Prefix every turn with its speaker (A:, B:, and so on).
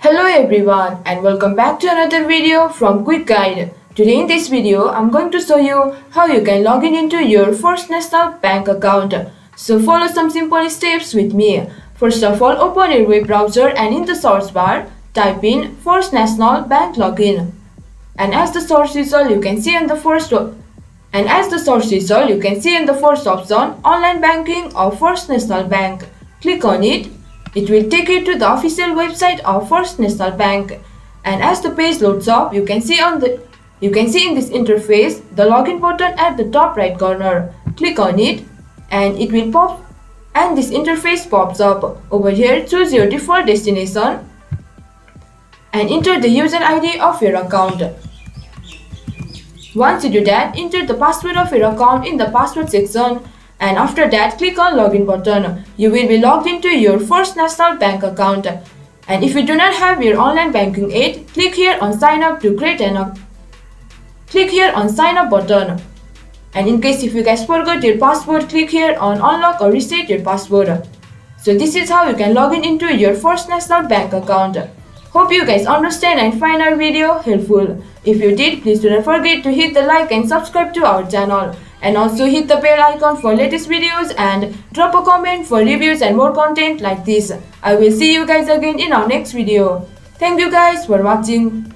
A: Hello everyone and welcome back to another video from Quick Guide. Today in this video, I'm going to show you how you can log in into your First National Bank account. So follow some simple steps with me. First of all, open your web browser and in the search bar, type in First National Bank Login. And as the search result, you can see in the first option, Online Banking of First National Bank. Click on it. It will take you to the official website of First National Bank. And as the page loads up, you can see in this interface the login button at the top right corner. Click on it and it will pop and this interface pops up. Over here, choose your default destination and enter the user ID of your account. Once you do that, enter the password of your account in the password section. And after that, click on login button. You will be logged into your First National Bank account. And if you do not have your online banking aid, click here on sign up to create click here on sign up button. And in case if you guys forgot your password, click here on unlock or reset your password. So this is how you can log in into your First National Bank account. Hope you guys understand and find our video helpful. If you did, please do not forget to hit the like and subscribe to our channel. And also hit the bell icon for latest videos and drop a comment for reviews and more content like this. I will see you guys again in our next video. Thank you guys for watching.